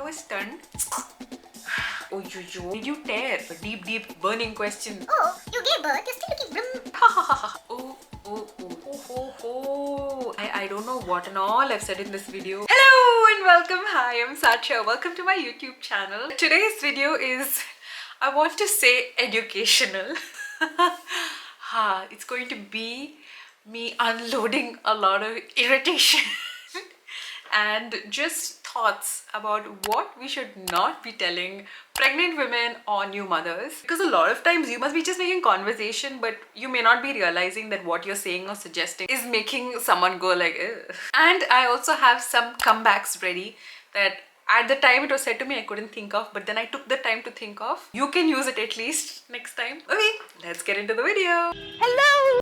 was stunned. Oh, did you tear? A deep, deep burning question. Oh, you gave birth, you're still looking brim. I don't know what and all I've said in this video. Hello and welcome. Hi, I'm Satshya. Welcome to my YouTube channel. Today's video is, I want to say, educational. It's going to be me unloading a lot of irritation and just thoughts about what we should not be telling pregnant women or new mothers, because a lot of times you must be just making conversation, but you may not be realizing that what you're saying or suggesting is making someone go like, ugh. And I also have some comebacks ready that at the time it was said to me I couldn't think of, but then I took the time to think of. You can use it at least next time. Okay, let's get into the video. Hello!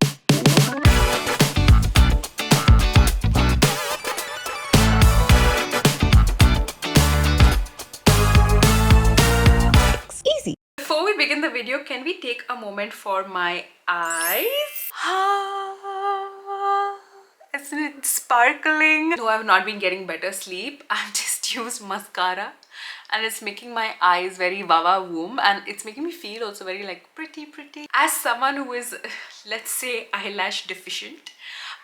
Before we begin the video, can we take a moment for my eyes? Isn't it sparkling? No, I've not been getting better sleep. I've just used mascara and it's making my eyes very wawa woom, and it's making me feel also very like pretty. As someone who is, let's say, eyelash deficient,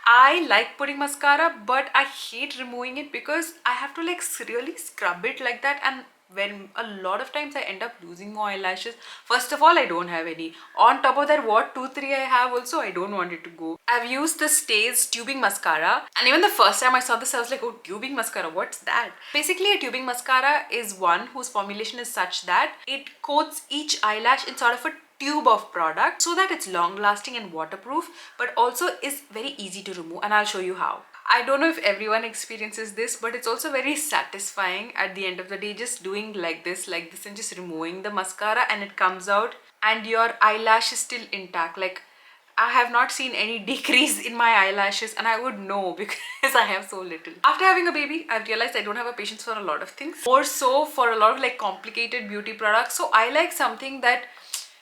I like putting mascara, but I hate removing it because I have to like really scrub it like that, and when a lot of times I end up losing more eyelashes. First of all, I don't have any. On top of that, what 2-3 I have also, I don't want it to go. I've used the Stays tubing mascara, and even the first time I saw this I was like, oh, tubing mascara, what's that? Basically, a tubing mascara is one whose formulation is such that it coats each eyelash in sort of a tube of product so that it's long lasting and waterproof, but also is very easy to remove, and I'll show you how. I don't know if everyone experiences this, but it's also very satisfying at the end of the day, just doing like this and just removing the mascara, and it comes out and your eyelash is still intact. Like, I have not seen any decrease in my eyelashes, and I would know because I have so little. After having a baby, I've realized I don't have a patience for a lot of things, more so for a lot of like complicated beauty products. So I like something that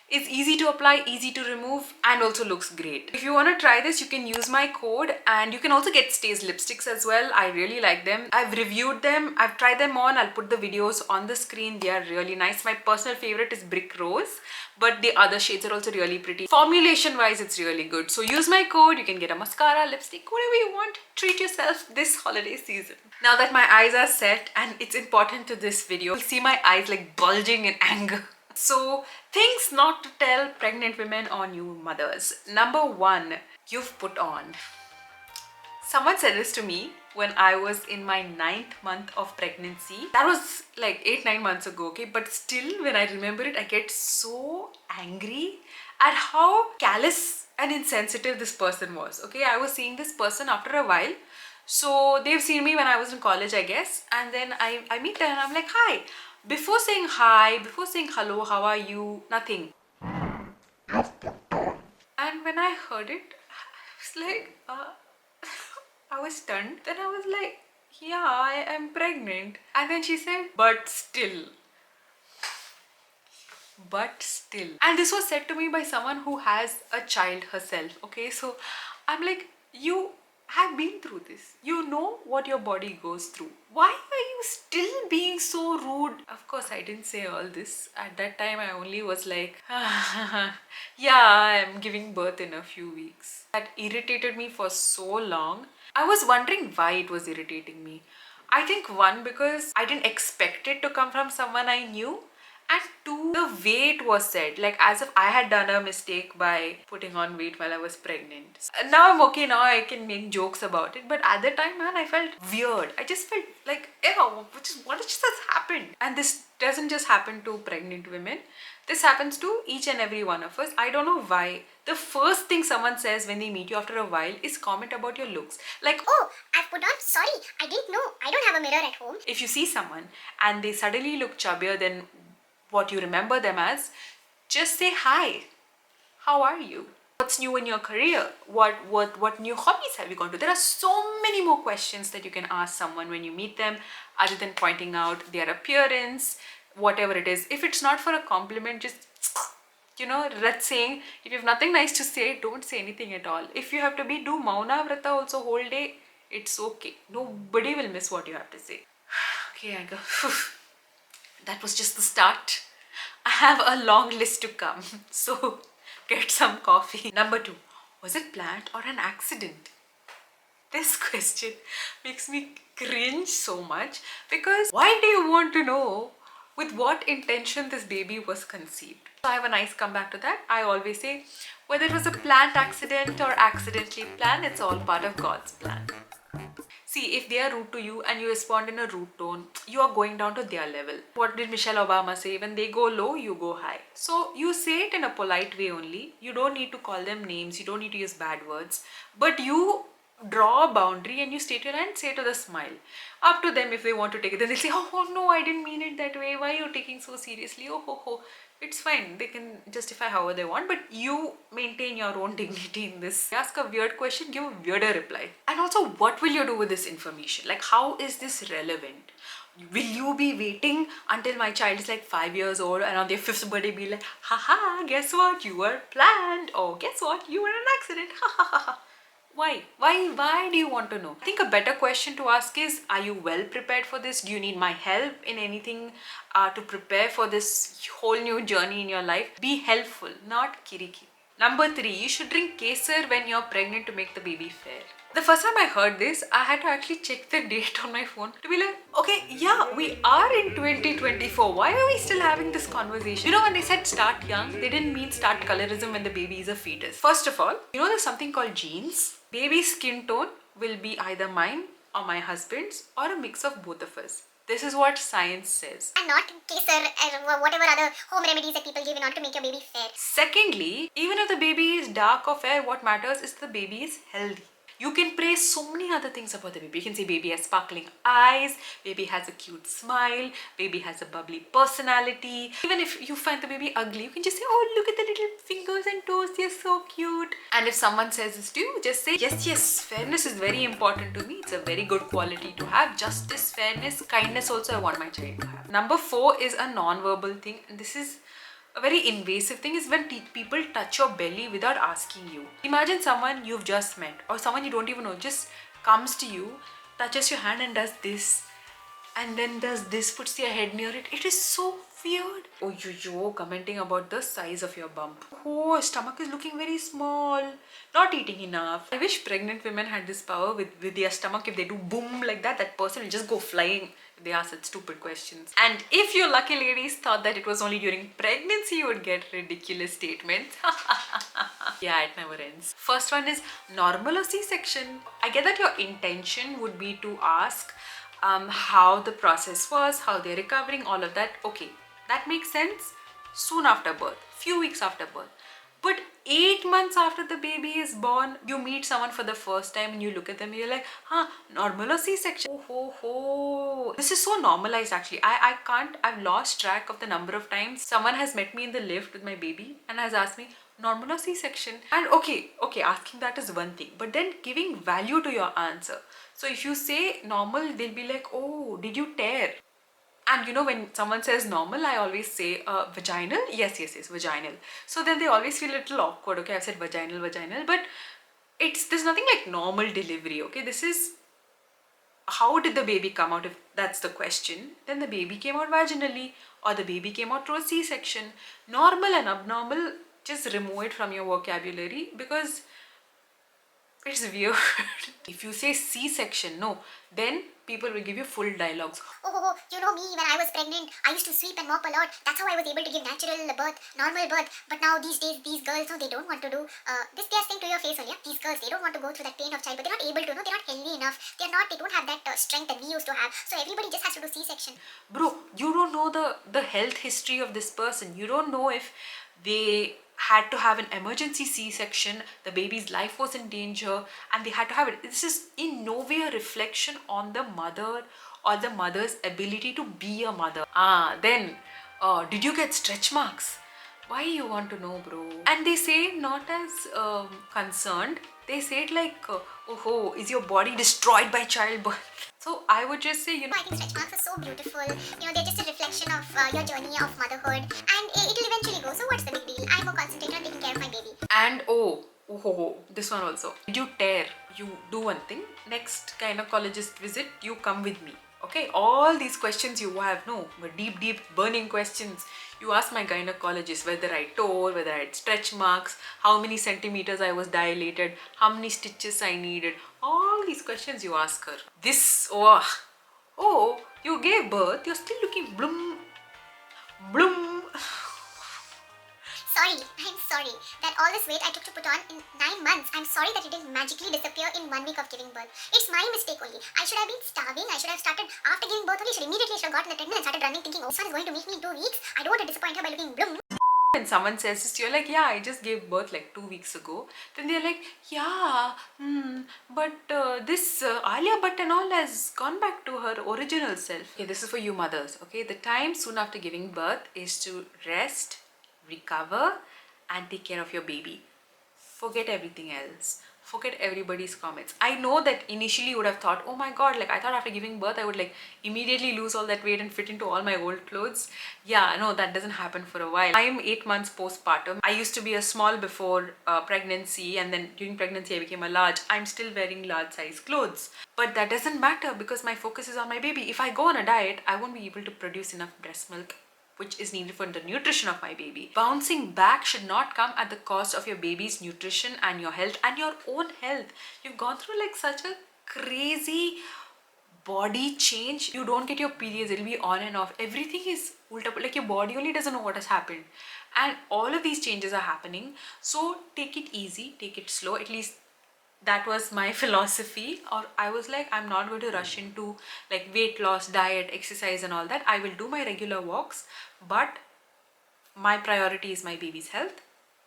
is easy to apply, easy to remove, and also looks great. If you want to try this, you can use my code, and you can also get Stays lipsticks as well. I really like them. I've reviewed them, I've tried them on. I'll put the videos on the screen. They are really nice. My personal favorite is Brick Rose, but the other shades are also really pretty. Formulation wise, it's really good. So use my code. You can get a mascara, lipstick, whatever you want. Treat yourself this holiday season. Now that my eyes are set, and it's important to this video, you'll see my eyes like bulging in anger. So, things not to tell pregnant women or new mothers. Number one, you've put on. Someone said this to me when I was in my 9th month of pregnancy. That was like 8-9 months ago, okay? But still, when I remember it, I get so angry at how callous and insensitive this person was, okay? I was seeing this person after a while. So, they've seen me when I was in college, I guess. And then I meet them and I'm like, hi. Before saying hi, before saying hello, how are you, nothing. And when I heard it, I was like, I was stunned. Then I was like, yeah, I am pregnant. And then she said, but still. And this was said to me by someone who has a child herself, okay? So I'm like, you have been through this. You know what your body goes through. Why are you still being so rude? Of course, I didn't say all this. At that time, I only was like, yeah, I'm giving birth in a few weeks. That irritated me for so long. I was wondering why it was irritating me. I think one, because I didn't expect it to come from someone I knew. And two, the way it was said, like as if I had done a mistake by putting on weight while I was pregnant. Now I'm okay, now I can make jokes about it, but at the time, man, I felt weird. I just felt like, ew, what just happened? And this doesn't just happen to pregnant women. This happens to each and every one of us. I don't know why. The first thing someone says when they meet you after a while is comment about your looks. Like, Oh, I've put on, sorry, I didn't know. I don't have a mirror at home. if you see someone and they suddenly look chubbier than what you remember them as, just say hi. How are you? What's new in your career? What new hobbies have you gone to? There are so many more questions that you can ask someone when you meet them, other than pointing out their appearance, whatever it is. If it's not for a compliment, just, you know, that's saying, if you have nothing nice to say, don't say anything at all. If you have to do Mauna Vrata also whole day, it's okay. Nobody will miss what you have to say. Okay, I go. That was just the start. I have a long list to come. So get some coffee. Number 2. Was it planned or an accident? This question makes me cringe so much because why do you want to know with what intention this baby was conceived? So I have a nice comeback to that. I always say whether it was a planned accident or accidentally planned, it's all part of God's plan. See, if they are rude to you and you respond in a rude tone, you are going down to their level. What did Michelle Obama say? When they go low, you go high. So you say it in a polite way only. You don't need to call them names. You don't need to use bad words. But you draw a boundary and you state your and say to the smile. Up to them if they want to take it. Then they'll say, oh no, I didn't mean it that way. Why are you taking so seriously? Oh ho ho. It's fine. They can justify however they want, but you maintain your own dignity in this. Ask a weird question, give a weirder reply. And also, what will you do with this information? Like, how is this relevant? Will you be waiting until my child is like 5 years old and on their 5th birthday be like, haha, guess what? You were planned. Or guess what? You were in an accident. Ha ha ha ha. Why? Why do you want to know? I think a better question to ask is, are you well prepared for this? Do you need my help in anything to prepare for this whole new journey in your life? Be helpful, not kiriki. Number 3, you should drink kesar when you're pregnant to make the baby fair. The first time I heard this, I had to actually check the date on my phone to be like, okay, yeah, we are in 2024. Why are we still having this conversation? You know, when they said start young, they didn't mean start colorism when the baby is a fetus. First of all, you know there's something called genes. Baby's skin tone will be either mine or my husband's or a mix of both of us. This is what science says. And not kesar or whatever other home remedies that people give in order to make your baby fair. Secondly, even if the baby is dark or fair, what matters is the baby is healthy. You can praise so many other things about the baby. You can say baby has sparkling eyes, baby has a cute smile, baby has a bubbly personality. Even if you find the baby ugly, you can just say, oh, look at the little fingers and toes, they're so cute. And if someone says this to you, just say, yes, fairness is very important to me. It's a very good quality to have. Justice, fairness, kindness also I want my child to have. Number 4 is a non-verbal thing, and this is a very invasive thing, is when people touch your belly without asking you. Imagine someone you've just met or someone you don't even know just comes to you, touches your hand and does this and then does this, puts their head near it. It is so weird. Oh, yo, commenting about the size of your bump. Oh, stomach is looking very small. Not eating enough. I wish pregnant women had this power with their stomach. If they do boom like that, that person will just go flying. They ask such stupid questions. And if you lucky ladies thought that it was only during pregnancy you would get ridiculous statements. Yeah, it never ends. First one is normal or C-section. I get that your intention would be to ask how the process was, how they're recovering, all of that. Okay, that makes sense. Soon after birth, few weeks after birth. But 8 months after the baby is born, you meet someone for the first time and you look at them and you're like, normal or C-section? Oh. This is so normalized actually. I've lost track of the number of times someone has met me in the lift with my baby and has asked me, normal or C-section? And okay, asking that is one thing, but then giving value to your answer. So if you say normal, they'll be like, oh, did you tear? And you know, when someone says normal, I always say vaginal. Yes, vaginal. So then they always feel a little awkward. Okay, I've said vaginal, but there's nothing like normal delivery. Okay, this is how did the baby come out, if that's the question. Then the baby came out vaginally or the baby came out through a C-section. Normal and abnormal, just remove it from your vocabulary because it's weird. If you say C-section, no, then people will give you full dialogues. Oh, you know me, when I was pregnant, I used to sweep and mop a lot. That's how I was able to give natural birth, normal birth. But now these days, these girls, no, they don't want to do this. They are saying to your face only, yeah? These girls, they don't want to go through that pain of child, but they're not able to, no, they're not healthy enough. They don't have that strength that we used to have. So everybody just has to do C-section. Bro, you don't know the health history of this person. You don't know if they had to have an emergency C-section, the baby's life was in danger and they had to have it. This is in no way a reflection on the mother or the mother's ability to be a mother. Then did you get stretch marks? Why you want to know, bro? And they say not as concerned. They say it like, oh, is your body destroyed by childbirth? So I would just say, I think stretch marks are so beautiful. They're just a reflection of your journey of motherhood, and it'll eventually go. So what's the big deal? I'm more concentrated on taking care of my baby. And this one also. Did you tear? You do one thing. Next gynecologist visit, you come with me. Okay, all these questions you have, no, but deep burning questions. You ask my gynecologist whether I tore, whether I had stretch marks, how many centimeters I was dilated, how many stitches I needed. All these questions you ask her. This, oh, you gave birth, you're still looking bloom, bloom. Sorry, I'm sorry that all this weight I took to put on in 9 months, I'm sorry that it didn't magically disappear in 1 week of giving birth. It's my mistake only. I should have been starving. I should have started after giving birth only. Should have gotten the treadmill and started running thinking, oh, this one is going to meet me in 2 weeks. I don't want to disappoint her by looking bloom. When someone says this, you're like, yeah, I just gave birth like 2 weeks ago. Then they're like, yeah, but this Alia Bhatt and all has gone back to her original self. Okay, this is for you mothers. Okay, the time soon after giving birth is to rest, recover, and take care of your baby. Forget everything else. Forget everybody's comments. I know that initially you would have thought, oh my god, like I thought after giving birth I would like immediately lose all that weight and fit into all my old clothes. Yeah, no, that doesn't happen for a while. I am 8 months postpartum. I used to be a small before pregnancy, and then during pregnancy I became a large. I'm still wearing large size clothes. But that doesn't matter because my focus is on my baby. If I go on a diet, I won't be able to produce enough breast milk which is needed for the nutrition of my baby. Bouncing back should not come at the cost of your baby's nutrition and your health and your own health. You've gone through like such a crazy body change. You don't get your periods, it'll be on and off. Everything is ulta, like your body only doesn't know what has happened. And all of these changes are happening. So take it easy, take it slow. At least that was my philosophy. Or I was like, I'm not going to rush into like weight loss, diet, exercise and all that. I will do my regular walks, but my priority is my baby's health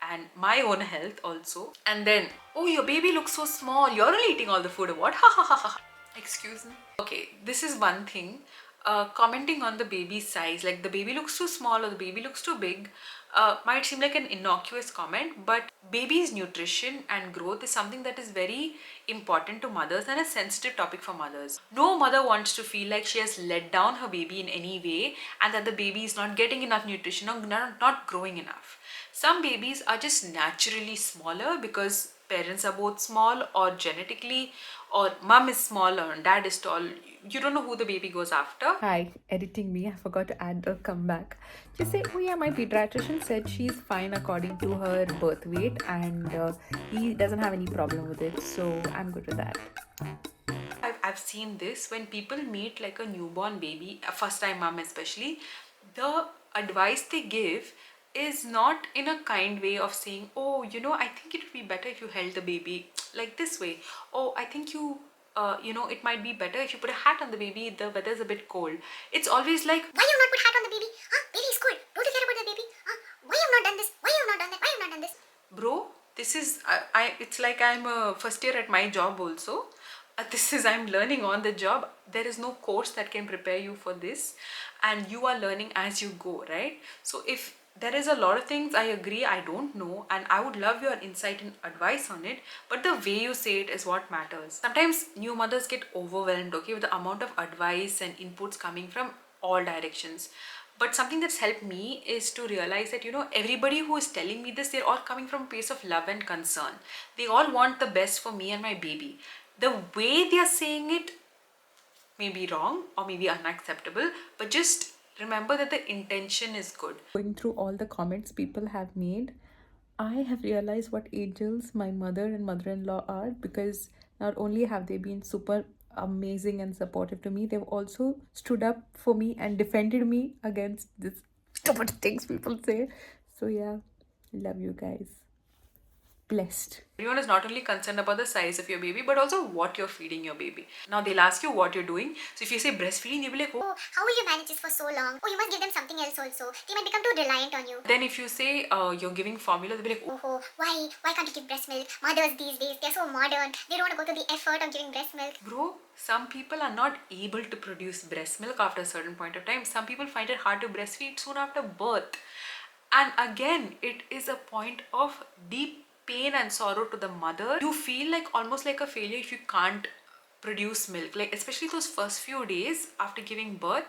and my own health also. And then, oh, your baby looks so small, you're only eating all the food or what? Ha ha ha ha. Excuse me. Okay, this is one thing. Commenting on the baby's size, like the baby looks too small or the baby looks too big, might seem like an innocuous comment, but baby's nutrition and growth is something that is very important to mothers and a sensitive topic for mothers. No mother wants to feel like she has let down her baby in any way and that the baby is not getting enough nutrition or not growing enough. Some babies are just naturally smaller because parents are both small, or genetically, or mom is small or dad is tall. You don't know who the baby goes after. Hi, editing me. I forgot to add a comeback. Just say, oh yeah, my pediatrician said she's fine according to her birth weight and he doesn't have any problem with it. So I'm good with that. I've seen this when people meet like a newborn baby, a first time mom especially, the advice they give is not in a kind way of saying, oh, you know, I think it would be better if you held the baby like this way. Oh, I think you, it might be better if you put a hat on the baby, the weather's a bit cold. It's always like, Why you not put hat on the baby? Huh? Baby is cold. Don't you care about the baby? Huh? Why you have not done this? Why you have not done that? Why you have not done this? bro, this is, it's like I'm a first year at my job also. This is, I'm learning on the job. There is no course that can prepare you for this, and you are learning as you go, right? So if there is a lot of things I agree I don't know, and I would love your insight and advice on it, but the way you say it is what matters. Sometimes new mothers get overwhelmed, okay, with the amount of advice and inputs coming from all directions. But something that's helped me is to realize that, you know, everybody who is telling me this, they're all coming from a place of love and concern. They all want the best for me and my baby. The way they are saying it may be wrong or maybe unacceptable, but just remember that the intention is good. Going through all the comments people have made, I have realized what angels my mother and mother-in-law are, because not only have they been super amazing and supportive to me, they've also stood up for me and defended me against this stupid things people say. So yeah, love you guys. Blessed. Everyone is not only concerned about the size of your baby, but also what you're feeding your baby. Now they'll ask you what you're doing. So if you say breastfeeding, they'll be like, oh, Oh, how will you manage this for so long? Oh, you must give them something else also. They might become too reliant on you. then if you say you're giving formula, they'll be like, oh, Oh, why can't you give breast milk? Mothers these days, they're so modern. They don't want to go to the effort of giving breast milk. bro, some people are not able to produce breast milk after a certain point of time. Some people find it hard to breastfeed soon after birth. And again, it is a point of deep pain and sorrow to the mother. You feel like almost like a failure if you can't produce milk. Like, especially those first few days after giving birth,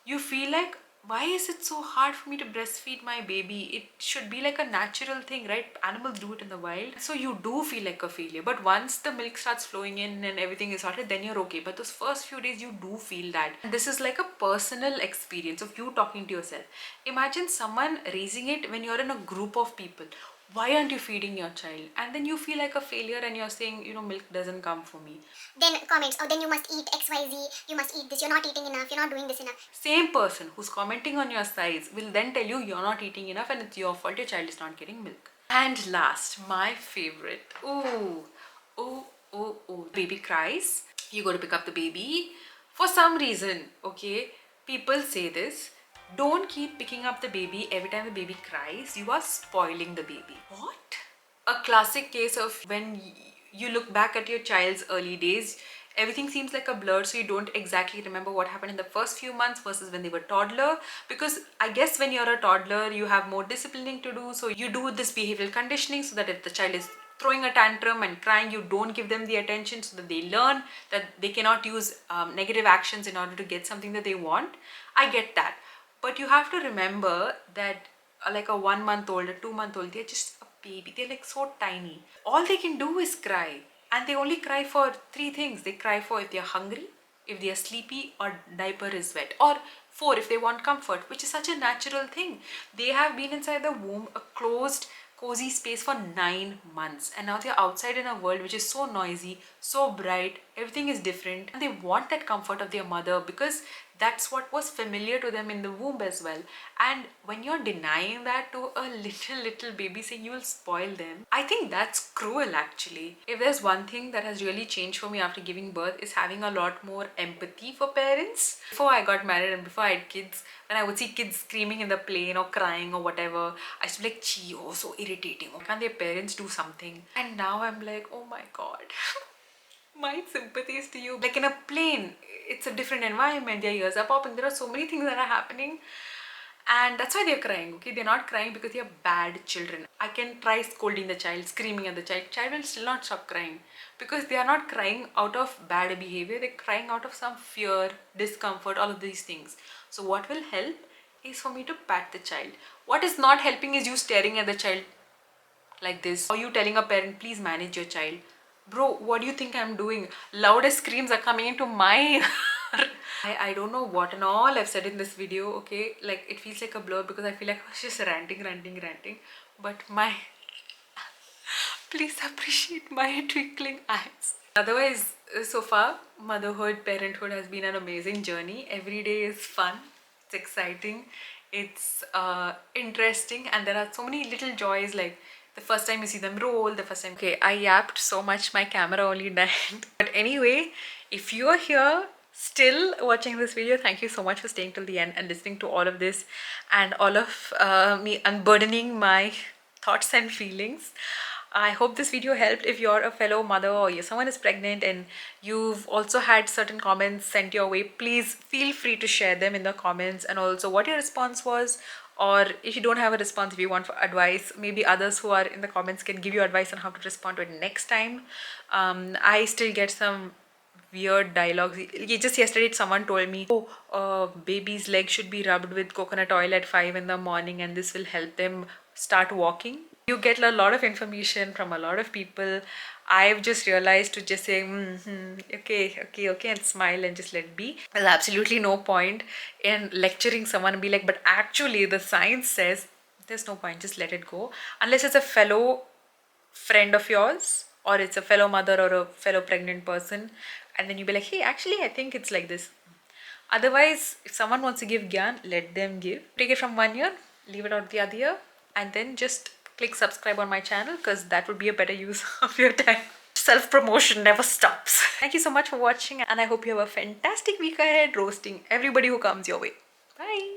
you feel like why is it so hard for me to breastfeed my baby? It should be like a natural thing, right? Animals do it in the wild. So you do feel like a failure. But once the milk starts flowing in and everything is sorted, then you're okay. But those first few days, you do feel that. And this is like a personal experience of you talking to yourself. Imagine someone raising it when you're in a group of people. Why aren't you feeding your child? And then you feel like a failure and you're saying, you know, milk doesn't come for me. Then comments, oh, then you must eat XYZ, you must eat this, you're not eating enough, you're not doing this enough. Same person who's commenting on your size will then tell you you're not eating enough and it's your fault, your child is not getting milk. And last, my favorite. Ooh, ooh, ooh, ooh. Baby cries. You go to pick up the baby. For some reason, okay, people say this. Don't keep picking up the baby every time the baby cries. You are spoiling the baby. What? A classic case of when you look back at your child's early days, everything seems like a blur, so you don't exactly remember what happened in the first few months versus when they were toddler. Because I guess when you're a toddler, you have more disciplining to do, so you do this behavioral conditioning so that if the child is throwing a tantrum and crying, you don't give them the attention, so that they learn that they cannot use negative actions in order to get something that they want. I get that, but you have to remember that like a 1 month old, a 2 month old, they're just a baby. They're like so tiny. All they can do is cry, and they only cry for three things. They cry for if they're hungry, if they are sleepy, or diaper is wet, or four if they want comfort, which is such a natural thing. They have been inside the womb, a closed cozy space for 9 months, and now they're outside in a world which is so noisy, so bright, everything is different, and they want that comfort of their mother because that's what was familiar to them in the womb as well. And when you're denying that to a little baby, saying you will spoil them, I think that's cruel actually. If there's one thing that has really changed for me after giving birth, is having a lot more empathy for parents. Before I got married and before I had kids, when I would see kids screaming in the plane or crying or whatever, I used to be like, gee, oh, so irritating. Why can't their parents do something? And now I'm like, oh my god. My sympathies to you. Like in a plane, it's a different environment, their ears are popping, there are so many things that are happening, and that's why they're crying, okay? They're not crying because they're bad children. I can try scolding the child, screaming at the child will still not stop crying, because they are not crying out of bad behavior, they're crying out of some fear, discomfort, all of these things. So what will help is for me to pat the child. What is not helping is you staring at the child like this, or you telling a parent, please manage your child. Bro, what do you think I'm doing? Loudest screams are coming into my I don't know what and all I've said in this video, okay? Like, it feels like a blur because I feel like I was just ranting, but my please appreciate my twinkling eyes. Otherwise, so far, motherhood, parenthood has been an amazing journey. Every day is fun, it's exciting, it's interesting, and there are so many little joys, like the first time you see them roll, the first time. Okay, I yapped so much, my camera only died. But anyway, if you are here still watching this video, thank you so much for staying till the end and listening to all of this and all of me unburdening my thoughts and feelings. I hope this video helped. If you're a fellow mother or someone is pregnant and you've also had certain comments sent your way, please feel free to share them in the comments, and also what your response was, or if you don't have a response, if you want for advice, maybe others who are in the comments can give you advice on how to respond to it next time. I still get some weird dialogues. Just yesterday someone told me, oh, baby's leg should be rubbed with coconut oil at 5 in the morning and this will help them start walking. You get a lot of information from a lot of people. I've just realized to just say okay and smile and just let it be. There's absolutely no point in lecturing someone and be like, but actually the science says, there's no point, just let it go. Unless it's a fellow friend of yours, or it's a fellow mother or a fellow pregnant person, and then you be like, hey, actually I think it's like this. Otherwise, if someone wants to give gyan, let them give. Take it from one ear, leave it out the other ear, and then just click subscribe on my channel, because that would be a better use of your time. Self-promotion never stops. Thank you so much for watching, and I hope you have a fantastic week ahead, roasting everybody who comes your way. Bye.